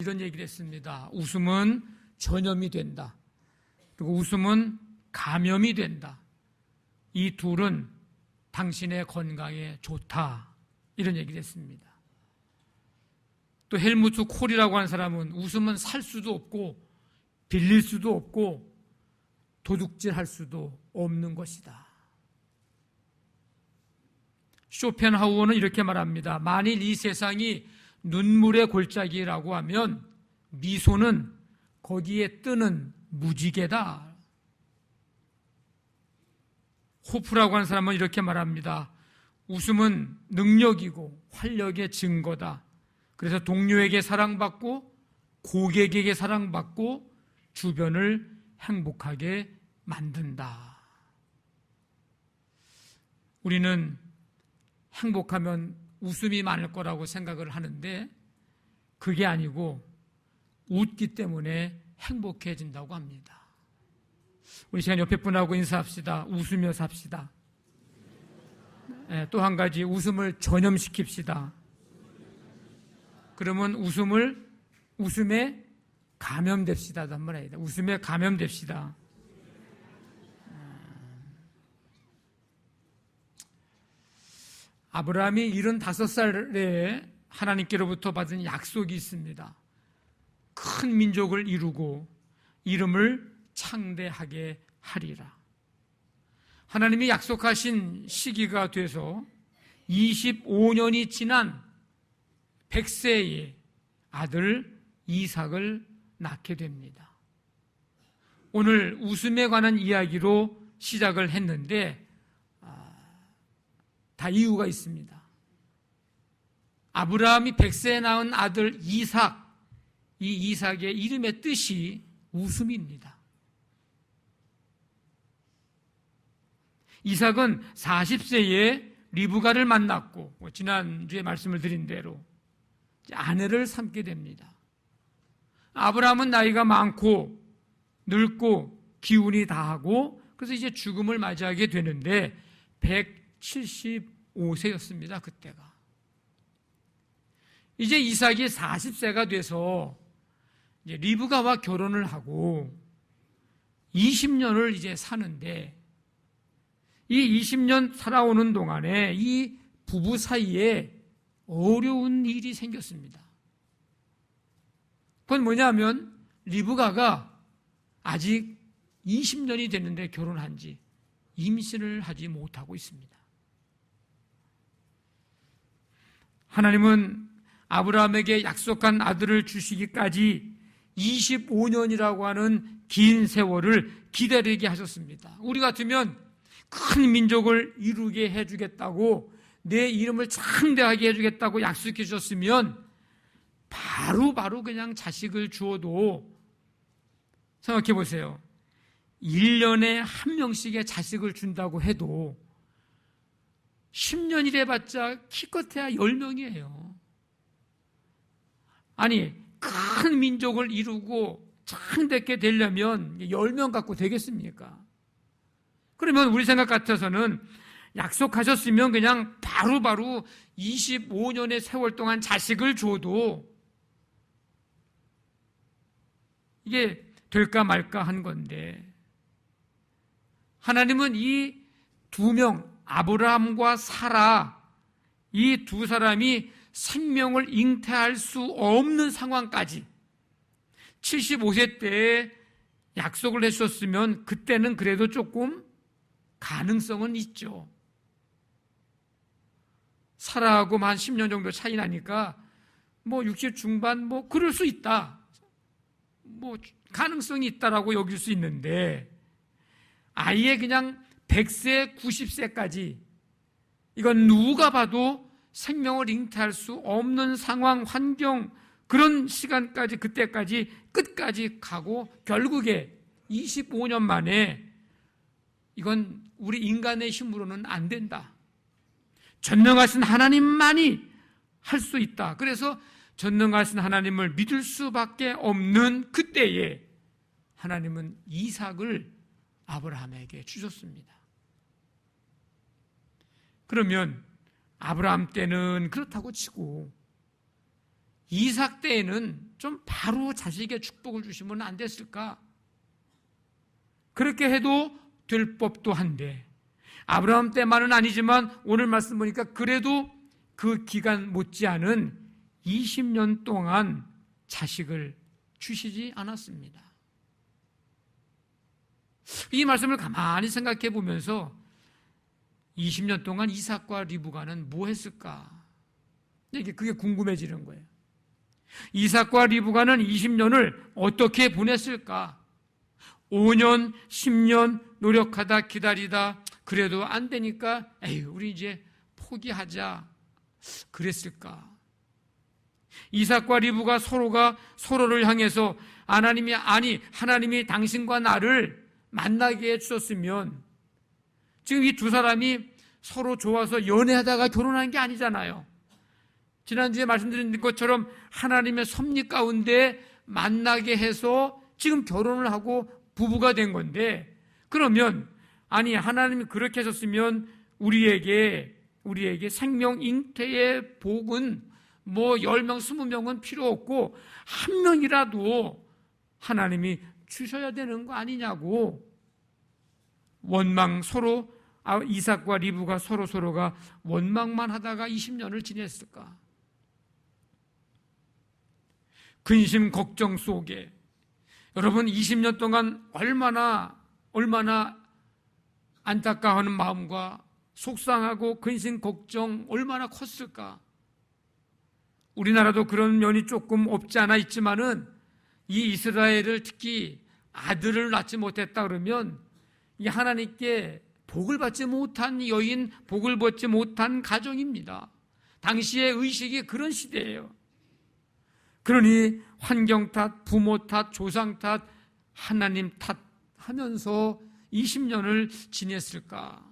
이런 얘기를 했습니다. 웃음은 전염이 된다. 그리고 웃음은 감염이 된다. 이 둘은 당신의 건강에 좋다. 이런 얘기를 했습니다. 또 헬무트 콜이라고 하는 사람은 웃음은 살 수도 없고 빌릴 수도 없고 도둑질할 수도 없는 것이다. 쇼펜하우어는 이렇게 말합니다. 만일 이 세상이 눈물의 골짜기라고 하면 미소는 거기에 뜨는 무지개다. 호프라고 하는 사람은 이렇게 말합니다. 웃음은 능력이고 활력의 증거다. 그래서 동료에게 사랑받고 고객에게 사랑받고 주변을 행복하게 만든다. 우리는 행복하면 웃음이 많을 거라고 생각을 하는데 그게 아니고 웃기 때문에 행복해진다고 합니다. 우리 시간 옆에 분하고 인사합시다. 웃으며 삽시다. 또 한 가지 웃음을 전염시킵시다. 그러면 웃음에 감염됩시다. 한번 해야 돼. 웃음에 감염됩시다. 아브라함이 75살에 하나님께로부터 받은 약속이 있습니다. 큰 민족을 이루고 이름을 창대하게 하리라. 하나님이 약속하신 시기가 돼서 25년이 지난 100세의 아들 이삭을 낳게 됩니다. 오늘 웃음에 관한 이야기로 시작을 했는데 다 이유가 있습니다. 아브라함이 100세에 낳은 아들 이삭, 이 이삭의 이름의 뜻이 웃음입니다. 이삭은 40세에 리브가를 만났고 지난주에 말씀을 드린 대로 아내를 삼게 됩니다. 아브라함은 나이가 많고 늙고 기운이 다하고 그래서 이제 죽음을 맞이하게 되는데 175세였습니다. 그때가. 이제 이삭이 40세가 돼서 이제 리브가와 결혼을 하고 20년을 이제 사는데 이 20년 살아오는 동안에 이 부부 사이에 어려운 일이 생겼습니다. 그건 뭐냐면 리브가가 아직 20년이 됐는데 결혼한 지 임신을 하지 못하고 있습니다. 하나님은 아브라함에게 약속한 아들을 주시기까지 25년이라고 하는 긴 세월을 기다리게 하셨습니다. 우리 같으면 큰 민족을 이루게 해주겠다고 내 이름을 창대하게 해주겠다고 약속해 주셨으면 바로 그냥 자식을 주어도 생각해 보세요. 1년에 한 명씩의 자식을 준다고 해도 10년이 돼봤자 키껏해야 10명이에요. 아니 큰 민족을 이루고 창대하게 되려면 10명 갖고 되겠습니까? 그러면 우리 생각 같아서는 약속하셨으면 그냥 바로 25년의 세월 동안 자식을 줘도 이게 될까 말까 한 건데 하나님은 이 두 명 아브라함과 사라 이 두 사람이 생명을 잉태할 수 없는 상황까지 75세 때에 약속을 해주셨으면 그때는 그래도 조금 가능성은 있죠. 사라하고 한 10년 정도 차이 나니까 60 중반 그럴 수 있다. 가능성이 있다라고 여길 수 있는데 아예 그냥 100세, 90세까지 이건 누가 봐도 생명을 잉태할 수 없는 상황, 환경 그런 시간까지 그때까지 끝까지 가고 결국에 25년 만에 이건 우리 인간의 힘으로는 안 된다. 전능하신 하나님만이 할 수 있다. 그래서 전능하신 하나님을 믿을 수밖에 없는 그때에 하나님은 이삭을 아브라함에게 주셨습니다. 그러면 아브라함 때는 그렇다고 치고 이삭 때에는 좀 바로 자식에게 축복을 주시면 안 됐을까? 그렇게 해도 될 법도 한데, 아브라함 때만은 아니지만 오늘 말씀 보니까 그래도 그 기간 못지않은 20년 동안 자식을 주시지 않았습니다. 이 말씀을 가만히 생각해 보면서 20년 동안 이삭과 리브가는 뭐 했을까? 그게 궁금해지는 거예요. 이삭과 리브가는 20년을 어떻게 보냈을까? 5년, 10년 노력하다 기다리다 그래도 안 되니까 에이, 우리 이제 포기하자 그랬을까? 이삭과 리브가 서로가 서로를 향해서 하나님이 당신과 나를 만나게 해주셨으면, 지금 이 두 사람이 서로 좋아서 연애하다가 결혼한 게 아니잖아요. 지난주에 말씀드린 것처럼 하나님의 섭리 가운데 만나게 해서 지금 결혼을 하고 부부가 된 건데, 그러면 하나님이 그렇게 하셨으면 우리에게 생명 잉태의 복은 뭐 10명, 20명은 필요 없고 한 명이라도 하나님이 주셔야 되는 거 아니냐고 이삭과 리브가 서로가 원망만 하다가 20년을 지냈을까? 근심 걱정 속에 여러분 20년 동안 얼마나 안타까워하는 마음과 속상하고 근심 걱정 얼마나 컸을까? 우리나라도 그런 면이 조금 없지 않아 있지만은 이 이스라엘을 특히 아들을 낳지 못했다 그러면 이 하나님께 복을 받지 못한 여인, 복을 받지 못한 가정입니다. 당시의 의식이 그런 시대예요. 그러니 환경 탓, 부모 탓, 조상 탓, 하나님 탓 하면서 20년을 지냈을까?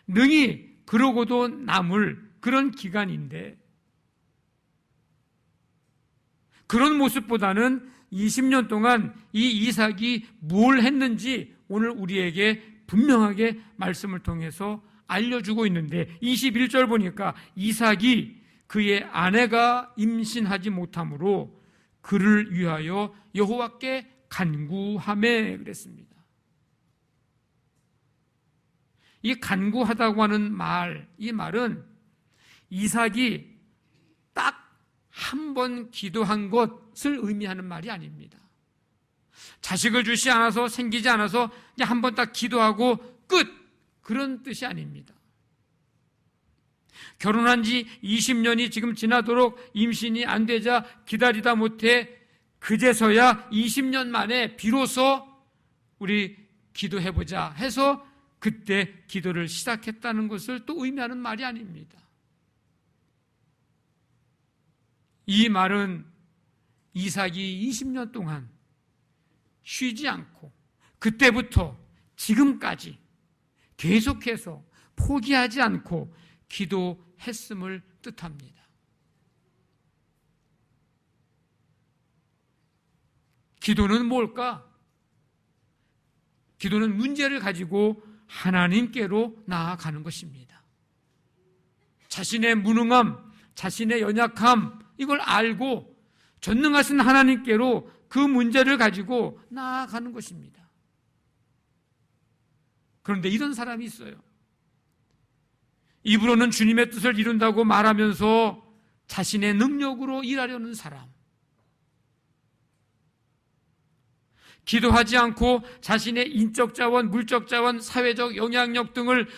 능히 그러고도 남을 그런 기간인데, 그런 모습보다는 20년 동안 이 이삭이 뭘 했는지 오늘 우리에게 분명하게 말씀을 통해서 알려주고 있는데, 21절 보니까 이삭이 그의 아내가 임신하지 못함으로 그를 위하여 여호와께 간구하매 그랬습니다. 이 간구하다고 하는 이 말은 이삭이 딱 한 번 기도한 것을 의미하는 말이 아닙니다. 자식을 주시 않아서, 생기지 않아서 한 번 딱 기도하고 끝, 그런 뜻이 아닙니다. 결혼한 지 20년이 지금 지나도록 임신이 안 되자 기다리다 못해 그제서야 20년 만에 비로소 우리 기도해보자 해서 그때 기도를 시작했다는 것을 또 의미하는 말이 아닙니다. 이 말은 이삭이 20년 동안 쉬지 않고 그때부터 지금까지 계속해서 포기하지 않고 기도했음을 뜻합니다. 기도는 뭘까? 기도는 문제를 가지고 하나님께로 나아가는 것입니다. 자신의 무능함, 자신의 연약함, 이걸 알고 전능하신 하나님께로 그 문제를 가지고 나아가는 것입니다. 그런데 이런 사람이 있어요. 입으로는 주님의 뜻을 이룬다고 말하면서 자신의 능력으로 일하려는 사람, 기도하지 않고 자신의 인적 자원, 물적 자원, 사회적 영향력 등을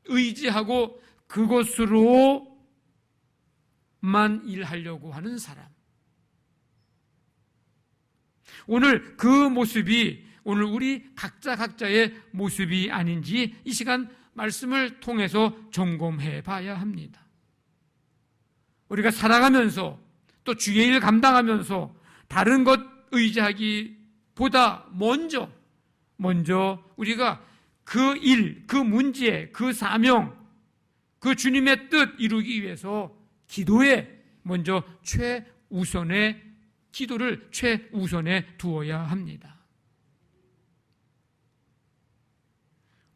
의지하고 그것으로만 일하려고 하는 사람. 오늘 그 모습이 오늘 우리 각자의 모습이 아닌지 이 시간 말씀을 통해서 점검해 봐야 합니다. 우리가 살아가면서 또 주의 일 감당하면서 다른 것 의지하기보다 먼저 우리가 그 일, 그 문제, 그 사명, 그 주님의 뜻 이루기 위해서 기도에 먼저 기도를 최우선에 두어야 합니다.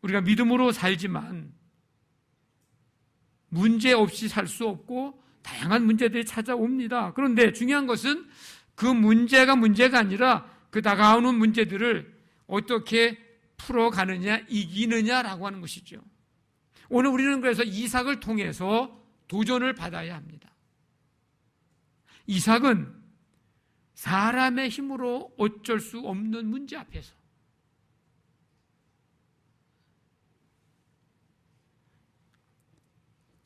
우리가 믿음으로 살지만 문제 없이 살 수 없고 다양한 문제들이 찾아옵니다. 그런데 중요한 것은 그 문제가 아니라 그 다가오는 문제들을 어떻게 풀어가느냐, 이기느냐라고 하는 것이죠. 오늘 우리는 그래서 이삭을 통해서 도전을 받아야 합니다. 이삭은 사람의 힘으로 어쩔 수 없는 문제 앞에서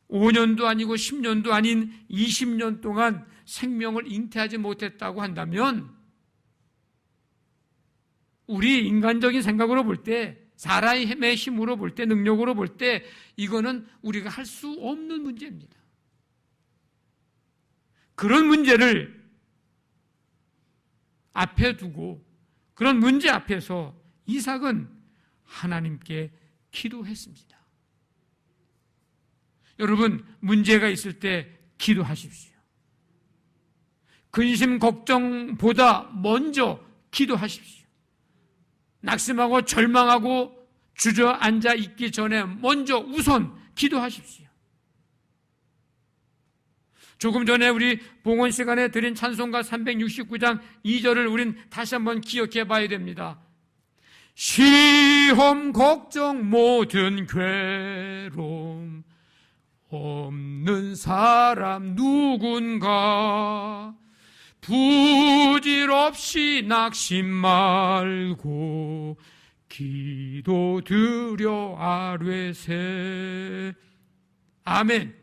5년도 아니고 10년도 아닌 20년 동안 생명을 잉태하지 못했다고 한다면 우리 인간적인 생각으로 볼 때, 사람의 힘으로 볼 때, 능력으로 볼 때 이거는 우리가 할 수 없는 문제입니다. 그런 문제를 앞에 두고 그런 문제 앞에서 이삭은 하나님께 기도했습니다. 여러분, 문제가 있을 때 기도하십시오. 근심 걱정보다 먼저 기도하십시오. 낙심하고 절망하고 주저앉아 있기 전에 먼저 우선 기도하십시오. 조금 전에 우리 봉헌 시간에 드린 찬송가 369장 2절을 우린 다시 한번 기억해 봐야 됩니다. 시험 걱정 모든 괴로움 없는 사람 누군가 부질없이 낙심 말고 기도드려 아뢰세. 아멘.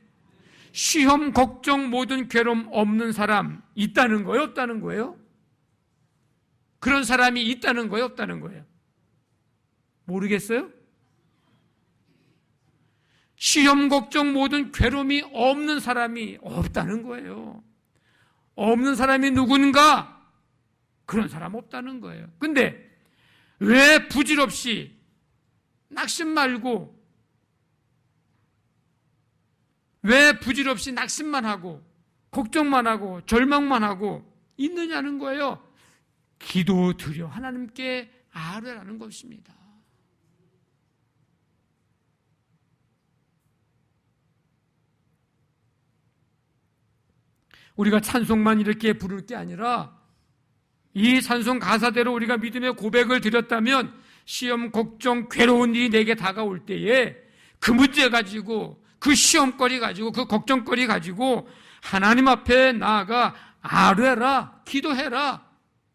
시험 걱정 모든 괴로움 없는 사람 있다는 거예요, 없다는 거예요? 그런 사람이 있다는 거예요, 없다는 거예요? 모르겠어요? 시험 걱정 모든 괴로움이 없는 사람이 없다는 거예요. 없는 사람이 누군가? 그런 사람 없다는 거예요. 근데 왜 부질없이 낙심 말고, 왜 부질없이 낙심만 하고 걱정만 하고 절망만 하고 있느냐는 거예요. 기도드려 하나님께 아뢰라는 것입니다. 우리가 찬송만 이렇게 부를 게 아니라 이 찬송 가사대로 우리가 믿음의 고백을 드렸다면 시험, 걱정, 괴로운 일이 내게 다가올 때에 그 문제 가지고, 그 시험거리 가지고, 그 걱정거리 가지고 하나님 앞에 나아가 아뢰라, 기도해라.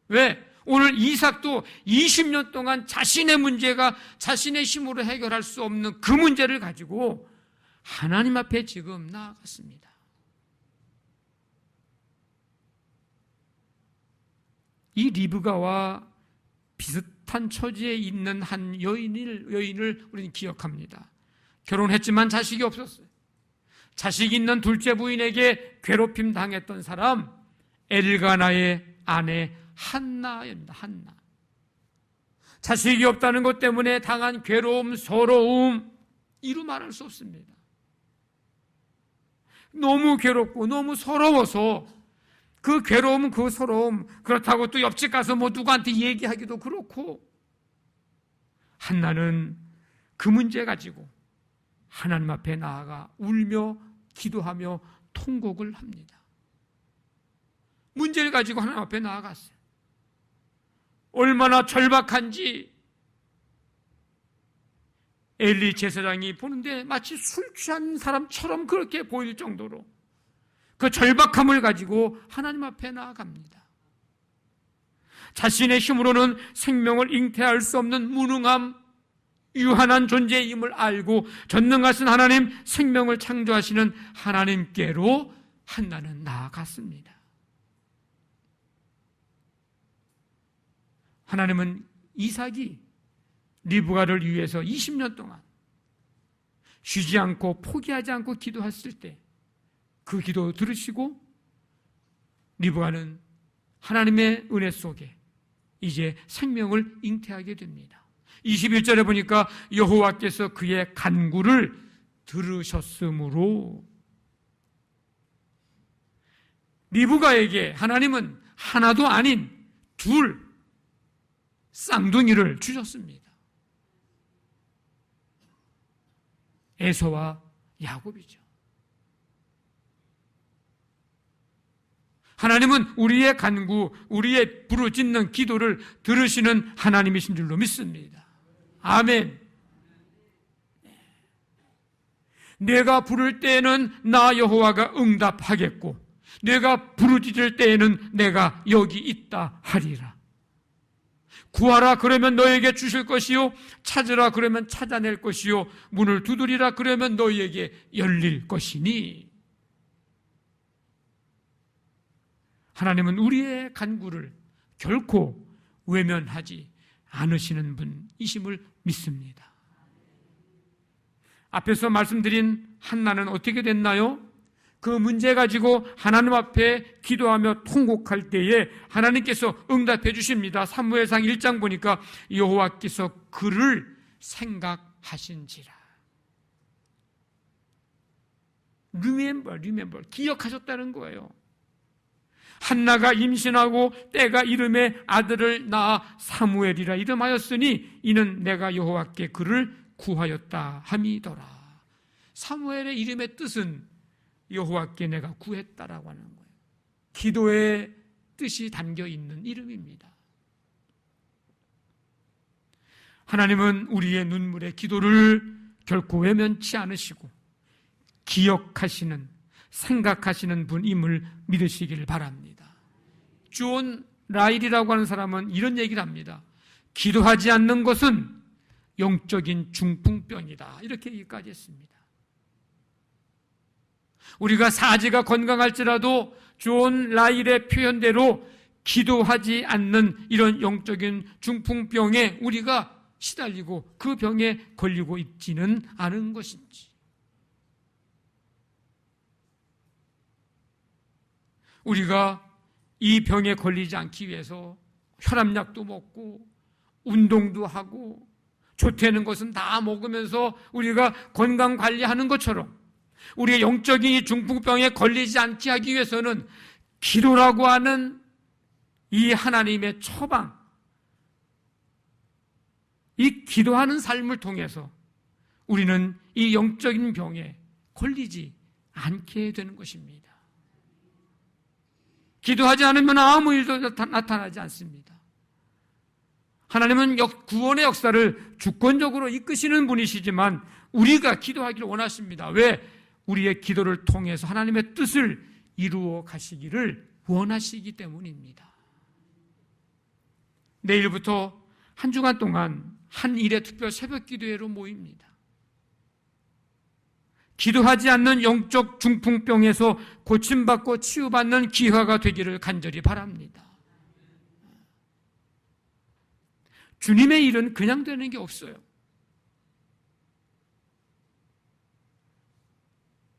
왜? 오늘 이삭도 20년 동안 자신의 문제가 자신의 힘으로 해결할 수 없는 그 문제를 가지고 하나님 앞에 지금 나아갔습니다. 이 리브가와 비슷한 처지에 있는 한 여인을 우리는 기억합니다. 결혼했지만 자식이 없었어요. 자식 있는 둘째 부인에게 괴롭힘 당했던 사람, 엘가나의 아내 한나입니다. 한나. 자식이 없다는 것 때문에 당한 괴로움, 서러움, 이루 말할 수 없습니다. 너무 괴롭고 너무 서러워서 그 괴로움, 그 서러움, 그렇다고 또 옆집 가서 뭐 누구한테 얘기하기도 그렇고, 한나는 그 문제 가지고 하나님 앞에 나아가 울며 기도하며 통곡을 합니다. 문제를 가지고 하나님 앞에 나아갔어요. 얼마나 절박한지 엘리 제사장이 보는데 마치 술 취한 사람처럼 그렇게 보일 정도로 그 절박함을 가지고 하나님 앞에 나아갑니다. 자신의 힘으로는 생명을 잉태할 수 없는 무능함, 유한한 존재임을 알고 전능하신 하나님, 생명을 창조하시는 하나님께로 한나는 나아갔습니다. 하나님은 이삭이 리브가를 위해서 20년 동안 쉬지 않고 포기하지 않고 기도했을 때 그 기도 들으시고 리브가는 하나님의 은혜 속에 이제 생명을 잉태하게 됩니다. 21절에 보니까 여호와께서 그의 간구를 들으셨으므로 리브가에게 하나님은 하나도 아닌 둘 쌍둥이를 주셨습니다. 에서와 야곱이죠. 하나님은 우리의 간구, 우리의 부르짖는 기도를 들으시는 하나님이신 줄로 믿습니다. 아멘. 내가 부를 때에는 나 여호와가 응답하겠고 내가 부르짖을 때에는 내가 여기 있다 하리라. 구하라 그러면 너에게 주실 것이요 찾으라 그러면 찾아낼 것이요 문을 두드리라 그러면 너희에게 열릴 것이니. 하나님은 우리의 간구를 결코 외면하지 않으시는 분이심을 믿습니다. 앞에서 말씀드린 한나는 어떻게 됐나요? 그 문제 가지고 하나님 앞에 기도하며 통곡할 때에 하나님께서 응답해 주십니다. 사무엘상 1장 보니까 여호와께서 그를 생각하신지라. remember, 기억하셨다는 거예요. 한나가 임신하고 때가 이름에 아들을 낳아 사무엘이라 이름하였으니 이는 내가 여호와께 그를 구하였다 함이더라. 사무엘의 이름의 뜻은 여호와께 내가 구했다라고 하는 거예요. 기도의 뜻이 담겨 있는 이름입니다. 하나님은 우리의 눈물의 기도를 결코 외면치 않으시고 기억하시는, 생각하시는 분임을 믿으시길 바랍니다. 존 라일이라고 하는 사람은 이런 얘기를 합니다. 기도하지 않는 것은 영적인 중풍병이다. 이렇게 얘기까지 했습니다. 우리가 사지가 건강할지라도 존 라일의 표현대로 기도하지 않는 이런 영적인 중풍병에 우리가 시달리고 그 병에 걸리고 있지는 않은 것인지. 우리가 이 병에 걸리지 않기 위해서 혈압약도 먹고 운동도 하고 좋다는 것은 다 먹으면서 우리가 건강 관리하는 것처럼 우리의 영적인 이 중풍병에 걸리지 않게 하기 위해서는 기도라고 하는 이 하나님의 처방, 이 기도하는 삶을 통해서 우리는 이 영적인 병에 걸리지 않게 되는 것입니다. 기도하지 않으면 아무 일도 나타나지 않습니다. 하나님은 구원의 역사를 주권적으로 이끄시는 분이시지만 우리가 기도하기를 원하십니다. 왜? 우리의 기도를 통해서 하나님의 뜻을 이루어 가시기를 원하시기 때문입니다. 내일부터 한 주간 동안 한 일의 특별 새벽 기도회로 모입니다. 기도하지 않는 영적 중풍병에서 고침받고 치유받는 기회가 되기를 간절히 바랍니다. 주님의 일은 그냥 되는 게 없어요.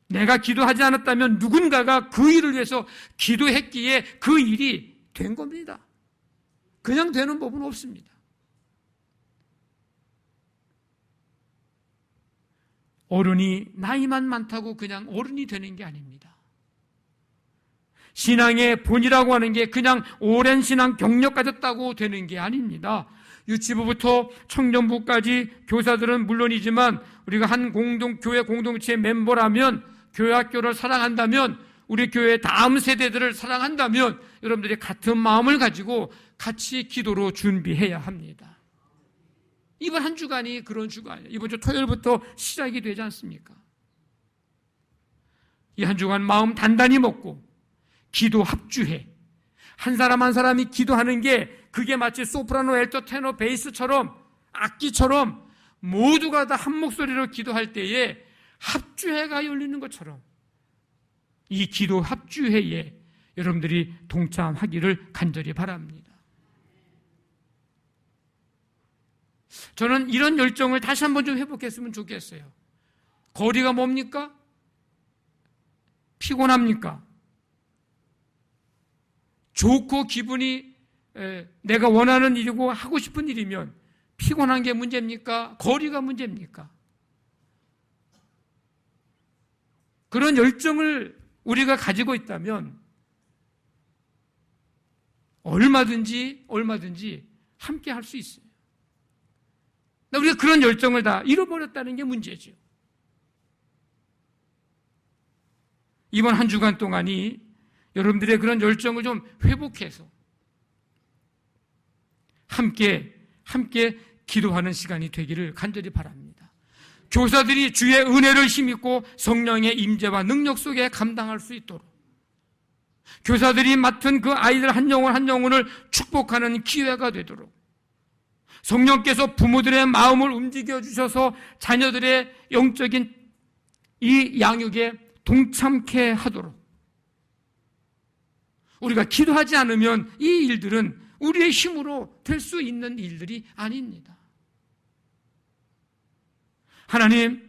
내가 기도하지 않았다면 누군가가 그 일을 위해서 기도했기에 그 일이 된 겁니다. 그냥 되는 법은 없습니다. 어른이 나이만 많다고 그냥 어른이 되는 게 아닙니다. 신앙의 본이라고 하는 게 그냥 오랜 신앙 경력 가졌다고 되는 게 아닙니다. 유치부부터 청년부까지 교사들은 물론이지만 우리가 한 교회 공동체의 멤버라면 교회 학교를 사랑한다면 우리 교회의 다음 세대들을 사랑한다면 여러분들이 같은 마음을 가지고 같이 기도로 준비해야 합니다. 이번 한 주간이 그런 주간이에요. 이번 주 토요일부터 시작이 되지 않습니까? 이 한 주간 마음 단단히 먹고 기도 합주해. 한 사람 한 사람이 기도하는 게 그게 마치 소프라노, 엘토, 테너, 베이스처럼 악기처럼 모두가 다 한 목소리로 기도할 때에 합주회가 열리는 것처럼 이 기도 합주회에 여러분들이 동참하기를 간절히 바랍니다. 저는 이런 열정을 다시 한번 좀 회복했으면 좋겠어요. 거리가 뭡니까? 피곤합니까? 좋고 기분이 내가 원하는 일이고 하고 싶은 일이면 피곤한 게 문제입니까? 거리가 문제입니까? 그런 열정을 우리가 가지고 있다면 얼마든지 함께 할 수 있어요. 우리가 그런 열정을 다 잃어버렸다는 게 문제죠. 이번 한 주간 동안이 여러분들의 그런 열정을 좀 회복해서 함께 기도하는 시간이 되기를 간절히 바랍니다. 교사들이 주의 은혜를 힘입고 성령의 임재와 능력 속에 감당할 수 있도록, 교사들이 맡은 그 아이들 한 영혼 한 영혼을 축복하는 기회가 되도록, 성령께서 부모들의 마음을 움직여 주셔서 자녀들의 영적인 이 양육에 동참케 하도록, 우리가 기도하지 않으면 이 일들은 우리의 힘으로 될 수 있는 일들이 아닙니다. 하나님,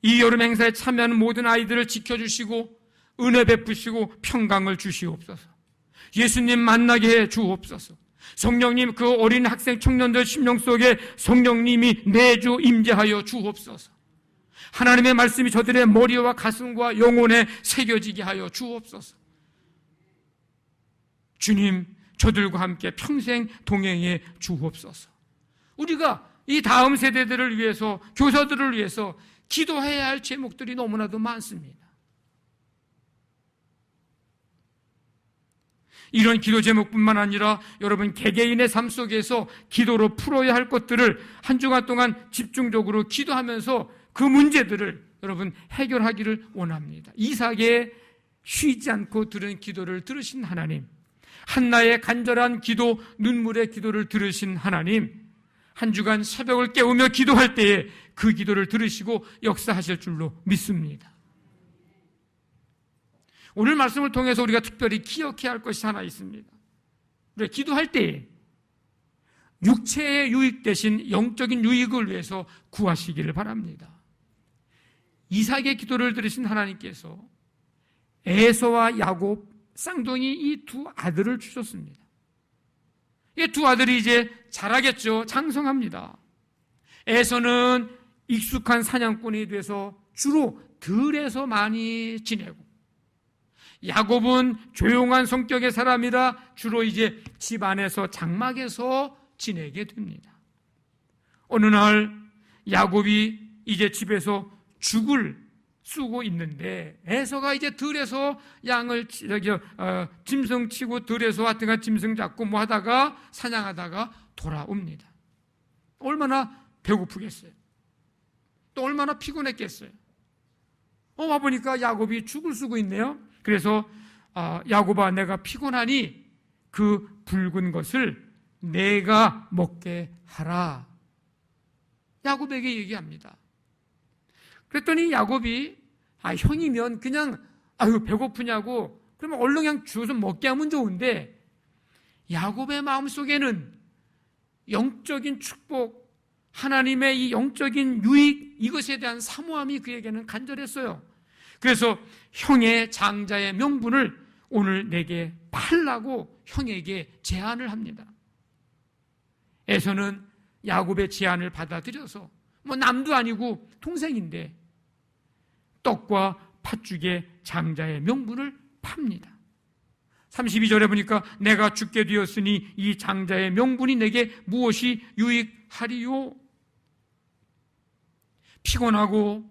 이 여름 행사에 참여하는 모든 아이들을 지켜주시고 은혜 베푸시고 평강을 주시옵소서. 예수님 만나게 해 주옵소서. 성령님, 그 어린 학생 청년들 심령 속에 성령님이 내주 임재하여 주옵소서. 하나님의 말씀이 저들의 머리와 가슴과 영혼에 새겨지게 하여 주옵소서. 주님, 저들과 함께 평생 동행해 주옵소서. 우리가 이 다음 세대들을 위해서, 교사들을 위해서 기도해야 할 제목들이 너무나도 많습니다. 이런 기도 제목뿐만 아니라 여러분 개개인의 삶 속에서 기도로 풀어야 할 것들을 한 주간 동안 집중적으로 기도하면서 그 문제들을 여러분 해결하기를 원합니다. 이삭의 쉬지 않고 들은 기도를 들으신 하나님, 한나의 간절한 기도, 눈물의 기도를 들으신 하나님, 한 주간 새벽을 깨우며 기도할 때에 그 기도를 들으시고 역사하실 줄로 믿습니다. 오늘 말씀을 통해서 우리가 특별히 기억해야 할 것이 하나 있습니다. 우리가 기도할 때에 육체의 유익 대신 영적인 유익을 위해서 구하시기를 바랍니다. 이삭의 기도를 들으신 하나님께서 에서와 야곱, 쌍둥이 이 두 아들을 주셨습니다. 이 두 아들이 이제 자라겠죠. 장성합니다. 에서는 익숙한 사냥꾼이 돼서 주로 들에서 많이 지내고, 야곱은 조용한 성격의 사람이라 주로 이제 집 안에서 장막에서 지내게 됩니다. 어느 날 야곱이 이제 집에서 죽을 쓰고 있는데 에서가 이제 들에서 양을 짐승 치고 들에서 하여튼간 짐승 잡고 뭐 하다가 사냥하다가 돌아옵니다. 얼마나 배고프겠어요? 또 얼마나 피곤했겠어요? 와보니까 야곱이 죽을 쓰고 있네요. 그래서 야곱아, 내가 피곤하니 그 붉은 것을 내가 먹게 하라, 야곱에게 얘기합니다. 그랬더니 야곱이 형이면 그냥 배고프냐고 그러면 얼른 그냥 주워서 먹게 하면 좋은데, 야곱의 마음속에는 영적인 축복, 하나님의 이 영적인 유익, 이것에 대한 사모함이 그에게는 간절했어요. 그래서 형의 장자의 명분을 오늘 내게 팔라고 형에게 제안을 합니다. 에서는 야곱의 제안을 받아들여서 남도 아니고 동생인데 떡과 팥죽의 장자의 명분을 팝니다. 32절에 보니까 내가 죽게 되었으니 이 장자의 명분이 내게 무엇이 유익하리요? 피곤하고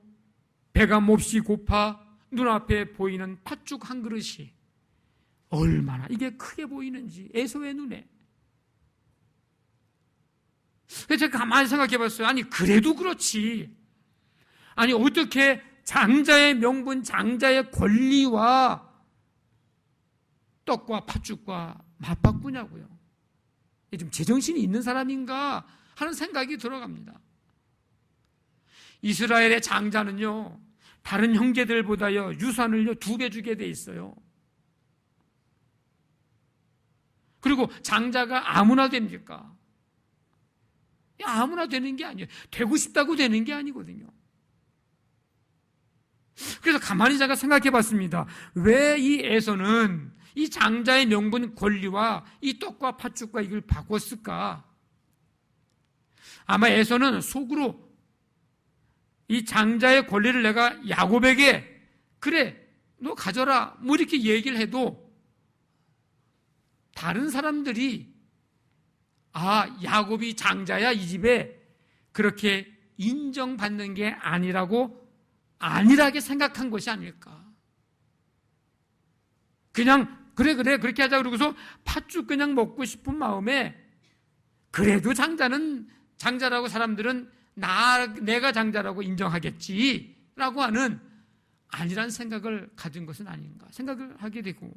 배가 몹시 고파 눈앞에 보이는 팥죽 한 그릇이 얼마나 이게 크게 보이는지 에서의 눈에. 그래서 제가 가만히 생각해 봤어요. 아니 그래도 그렇지, 아니 어떻게 장자의 명분, 장자의 권리와 떡과 팥죽과 맞바꾸냐고요. 좀 제정신이 있는 사람인가 하는 생각이 들어갑니다. 이스라엘의 장자는요, 다른 형제들보다요 유산을요 2배 주게 돼 있어요. 그리고 장자가 아무나 됩니까? 아무나 되는 게 아니에요. 되고 싶다고 되는 게 아니거든요. 그래서 가만히 제가 생각해 봤습니다. 왜 이 에서는 이 장자의 명분 권리와 이 떡과 팥죽과 이걸 바꿨을까? 아마 에서는 속으로 이 장자의 권리를 내가 야곱에게 그래 너 가져라 뭐 이렇게 얘기를 해도 다른 사람들이 야곱이 장자야 이 집에 그렇게 인정받는 게 아니라고 안일하게 생각한 것이 아닐까. 그냥 그래 그렇게 하자 그러고서 팥죽 그냥 먹고 싶은 마음에 그래도 장자라고 사람들은 내가 장자라고 인정하겠지라고 하는 아니란 생각을 가진 것은 아닌가 생각을 하게 되고,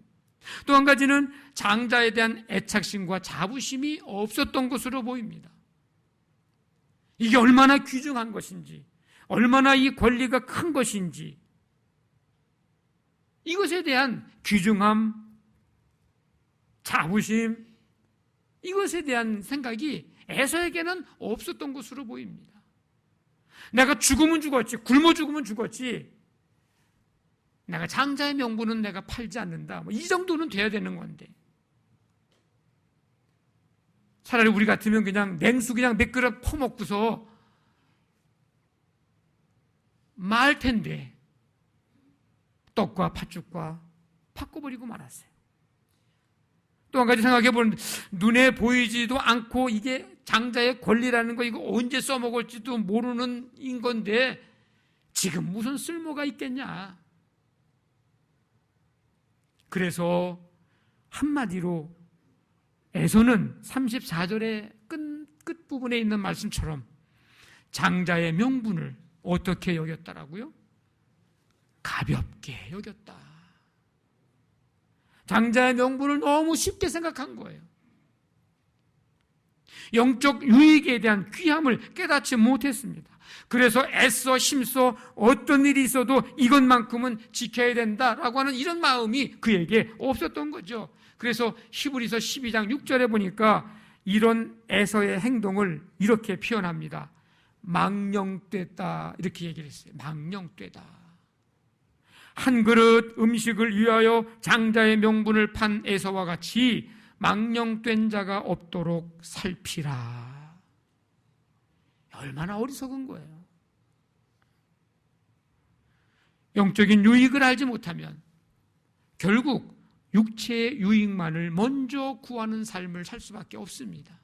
또 한 가지는 장자에 대한 애착심과 자부심이 없었던 것으로 보입니다. 이게 얼마나 귀중한 것인지, 얼마나 이 권리가 큰 것인지, 이것에 대한 귀중함, 자부심, 이것에 대한 생각이 에서에게는 없었던 것으로 보입니다. 내가 죽으면 죽었지, 굶어 죽으면 죽었지, 내가 장자의 명분은 내가 팔지 않는다, 이 정도는 돼야 되는 건데, 차라리 우리 같으면 그냥 냉수 그냥 몇 그릇 퍼먹고서 말 텐데 떡과 팥죽과 바꿔버리고 말았어요. 또 한 가지 생각해 보는데, 눈에 보이지도 않고 이게 장자의 권리라는 거 이거 언제 써먹을지도 모르는 인 건데 지금 무슨 쓸모가 있겠냐. 그래서 한마디로 에서는 34절의 끝부분에 있는 말씀처럼 장자의 명분을 어떻게 여겼다라고요? 가볍게 여겼다. 장자의 명분을 너무 쉽게 생각한 거예요. 영적 유익에 대한 귀함을 깨닫지 못했습니다. 그래서 애써 힘써 어떤 일이 있어도 이것만큼은 지켜야 된다라고 하는 이런 마음이 그에게 없었던 거죠. 그래서 히브리서 12장 6절에 보니까 이런 에서의 행동을 이렇게 표현합니다. 망령되다, 이렇게 얘기를 했어요. 망령되다. 한 그릇 음식을 위하여 장자의 명분을 판 에서와 같이 망령된 자가 없도록 살피라. 얼마나 어리석은 거예요. 영적인 유익을 알지 못하면 결국 육체의 유익만을 먼저 구하는 삶을 살 수밖에 없습니다.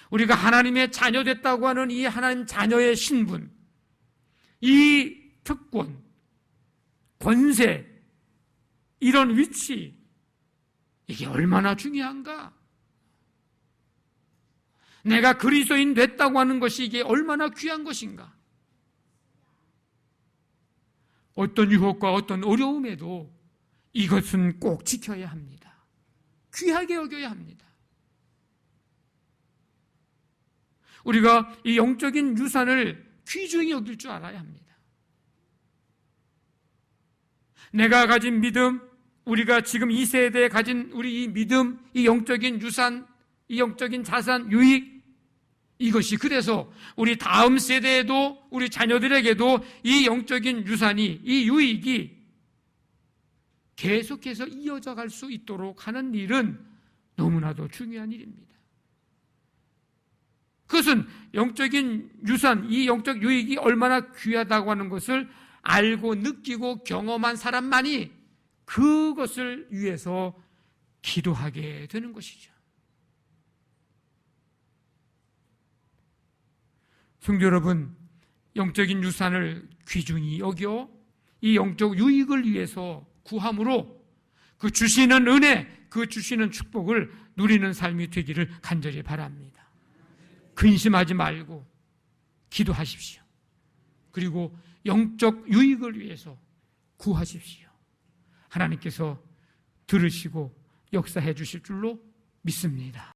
우리가 하나님의 자녀 됐다고 하는 이 하나님 자녀의 신분, 이 특권, 권세, 이런 위치, 이게 얼마나 중요한가? 내가 그리스도인 됐다고 하는 것이 이게 얼마나 귀한 것인가? 어떤 유혹과 어떤 어려움에도 이것은 꼭 지켜야 합니다. 귀하게 여겨야 합니다. 우리가 이 영적인 유산을 귀중히 여길 줄 알아야 합니다. 내가 가진 믿음, 우리가 지금 이 세대에 가진 우리 이 믿음, 이 영적인 유산, 이 영적인 자산, 유익, 이것이 그래서 우리 다음 세대에도 우리 자녀들에게도 이 영적인 유산이, 이 유익이 계속해서 이어져 갈 수 있도록 하는 일은 너무나도 중요한 일입니다. 그것은 영적인 유산, 이 영적 유익이 얼마나 귀하다고 하는 것을 알고 느끼고 경험한 사람만이 그것을 위해서 기도하게 되는 것이죠. 성도 여러분, 영적인 유산을 귀중히 여겨 이 영적 유익을 위해서 구함으로 그 주시는 은혜, 그 주시는 축복을 누리는 삶이 되기를 간절히 바랍니다. 근심하지 말고 기도하십시오. 그리고 영적 유익을 위해서 구하십시오. 하나님께서 들으시고 역사해 주실 줄로 믿습니다.